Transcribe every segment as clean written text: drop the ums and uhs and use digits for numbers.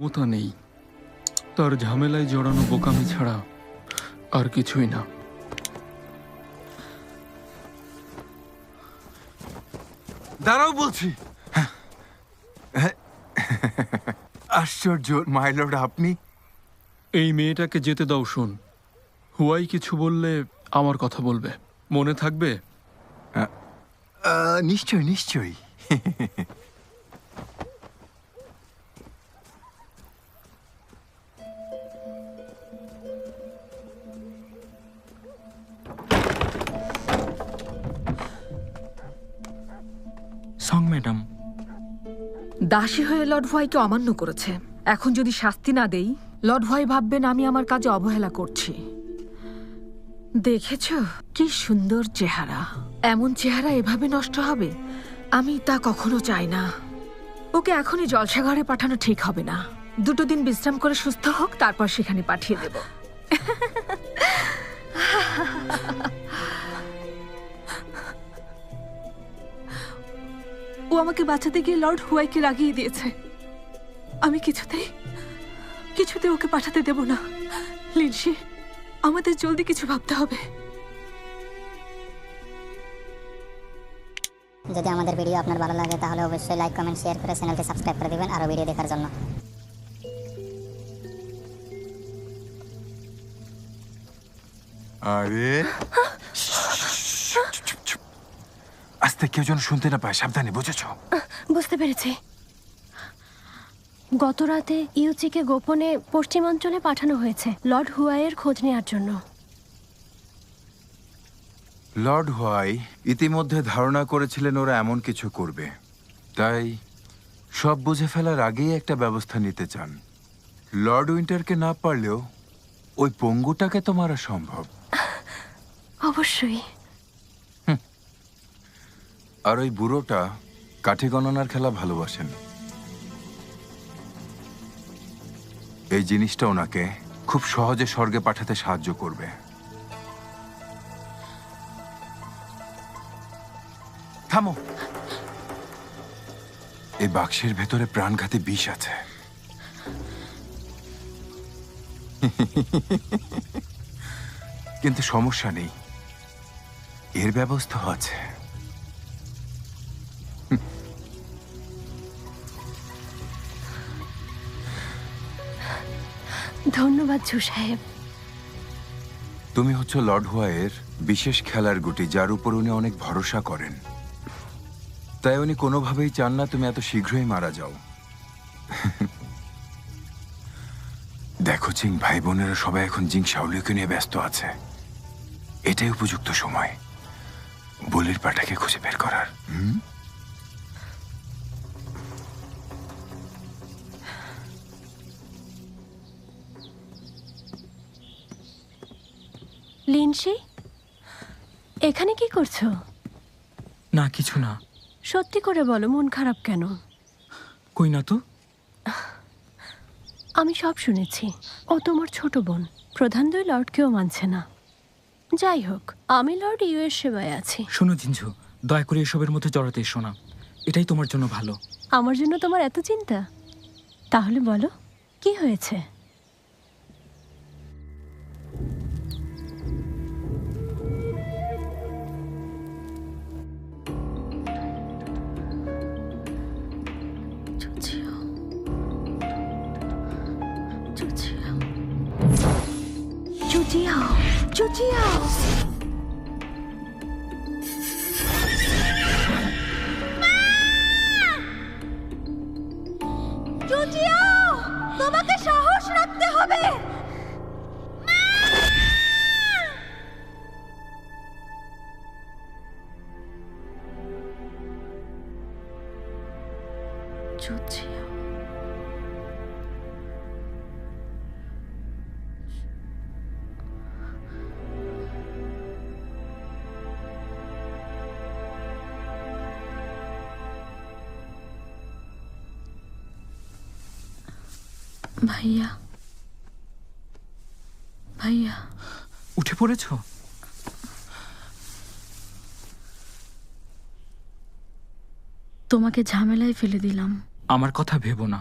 ক্ষমতা নেই, তার ঝামেলায় জড়ানো বোকামি ছাড়া আর কিছুই না। দাঁড়াও বলছি। আশ্চর্য, মাই লর্ড, আপনি? এই মেয়েটাকে যেতে দাও। শোন, হুয়াই কিছু বললে আমার কথা বলবে, মনে থাকবে? নিশ্চয়ই নিশ্চয়ই। সং ম্যাডাম, দাসী হয়ে লর্ড ভয়কে অমান্য করেছে। এখন যদি শাস্তি না দেই, লর্ড ভয় ভাববেন আমি আমার কাজে অবহেলা করছি। দেখেছ কি সুন্দর চেহারা, এমন চেহারা এভাবে নষ্ট হবে? আমি তা কখনো চাই না। ওকে এখনই জলসাঘরে পাঠানো ঠিক হবে না। 2 দিন বিশ্রাম করে সুস্থ হোক, তারপর সেখানে পাঠিয়ে দেব। ও আমাকে বাঁচাতে গিয়ে লর্ড হুয়াইকে রাগিয়ে দিয়েছে। আমি কিছুতেই ওকে পাঠাতে দেব না। লিনসি, আমাদের জলদি কিছু ভাবতে হবে। যদি আমাদের ভিডিও আপনার ভালো লাগে তাহলে অবশ্যই লাইক, কমেন্ট, শেয়ার করে চ্যানেলটি সাবস্ক্রাইব করে দিবেন আরো ভিডিও দেখার জন্য। আরে আস্তে, কেউ যেন শুনতে না পায়, সাবধানে, বুঝেছো? বুঝতে পেরেছি। গত রাতে ইউচিকে গোপনে পশ্চিমাঞ্চলে পাঠানো হয়েছে লর্ড হুয়াইয়ের খোঁজ নেওয়ার জন্য। লর্ড হোয়াই ইতিমধ্যে ধারণা করেছিলেন ওরা এমন কিছু করবে, তাই সব বুঝে ফেলার আগেই একটা ব্যবস্থা নিতে চান। লর্ড উইন্টারকে না পারলেও ওই পঙ্গুটাকে তো মারা সম্ভব। অবশ্যই। আর ওই বুড়োটা কাঠি গণনার খেলা ভালোবাসেন। এই জিনিসটা ওনাকে খুব সহজে স্বর্গে পাঠাতে সাহায্য করবে। থামো। এই বাক্সের ভেতরে প্রাণঘাতী বিষ আছে। কিন্তু সমস্যা নেই, এর ব্যবস্থা আছে। ধন্যবাদ ঝু সাহেব। তুমি হচ্ছে লর্ড হোয়াইয়ের বিশেষ খেলার গুটি, যার উপর উনি অনেক ভরসা করেন। তাই উনি কোনোভাবেই চান না তুমি এত শীঘ্রই মারা যাও। দেখো চিং, ভাই বোনেরা সবাই এখন জিং শাওলিকে নিয়ে ব্যস্ত আছে। এটাই উপযুক্ত সময় বলির পাটাকে খুঁজে বের করার। লিনসি, এখানে কি করছো? না কিছু না। সত্যি করে বলো, মন খারাপ কেন? কই না তো। আমি সব শুনেছি। ও তোমার ছোট বোন, প্রধান 2 লর্ডকেও মানছে না। যাই হোক, আমি লর্ড ইউএর সেবায় আছি। শোনো জিঞ্জু, দয়া করে এসবের মধ্যে জড়াতে এসো না। এটাই তোমার জন্য ভালো। আমার জন্য তোমার এত চিন্তা? তাহলে বলো, কি হয়েছে? তোমাকে সাহস রাখতে হবে। ভাইয়া, ভাইয়া, উঠে পড়েছ? তোমাকে ঝামেলায় ফেলে দিলাম। আমার কথা ভেবো না।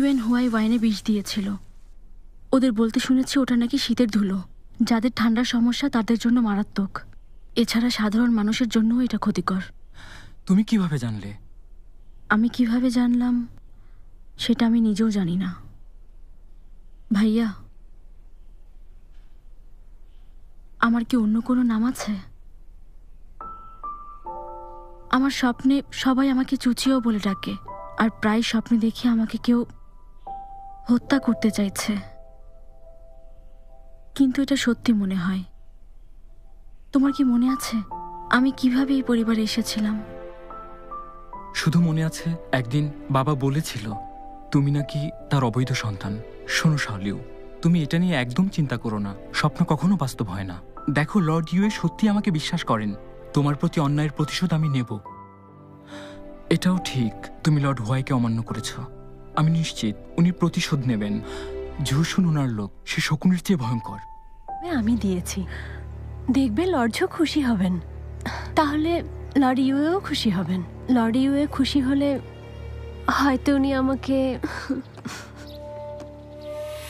ইউএন হুয়াই ওয়াইনে বিষ দিয়েছিল। ওদের বলতে শুনেছি ওটা নাকি শীতের ধুলো, যাদের ঠান্ডার সমস্যা তাদের জন্য মারাত্মক। এছাড়া সাধারণ মানুষের জন্যও এটা ক্ষতিকর। তুমি কিভাবে জানলে? আমি কিভাবে জানলাম সেটা আমি নিজেও জানি না। ভাইয়া, আমার কি অন্য কোনো নাম আছে? আমার স্বপ্নে সবাই আমাকে চুচিও বলে ডাকে, আর প্রায় স্বপ্নে দেখি আমাকে কেউ হত্যা করতে চাইছে, কিন্তু এটা সত্যি মনে হয়। তোমার কি মনে আছে আমি কিভাবে এই পরিবারে এসেছিলাম? শুধু মনে আছে একদিন বাবা বলেছিল তুমি নাকি তার অবৈধ সন্তান। শোনো শাওলিউ, তুমি এটা নিয়ে একদম চিন্তা করো না। স্বপ্ন কখনো বাস্তব হয় না। দেখো, লর্ড ইউএ সত্যি আমাকে বিশ্বাস করেন। তোমার প্রতি অন্যায়ের প্রতিশোধ আমি নেব। এটাও ঠিক, তুমি লর্ড হুয়াইকে অমান্য করেছ। আমি নিশ্চিত উনি প্রতিশোধ নেবেন। ঝুসুন ওনার লোক, সে শকুনের চেয়ে ভয়ঙ্কর। আমি দিয়েছি, দেখবে লর্ডও খুশি হবেন। তাহলে লর্ড ইউএও খুশি হবেন। লর্ড ইউএ খুশি হলে হয়তো উনি আমাকে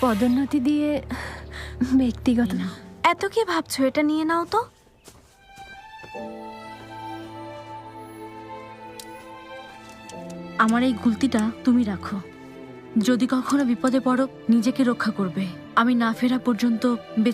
পদোন্নতি দিয়ে ব্যক্তিগত এত কি ভাবছো, এটা নিয়ে নাও তো। আমার এই গুলতিটা তুমি রাখো, যদি কখনো বিপদে পড়ো নিজেকে রক্ষা করবে। আমি না ফেরা পর্যন্ত বেঁচে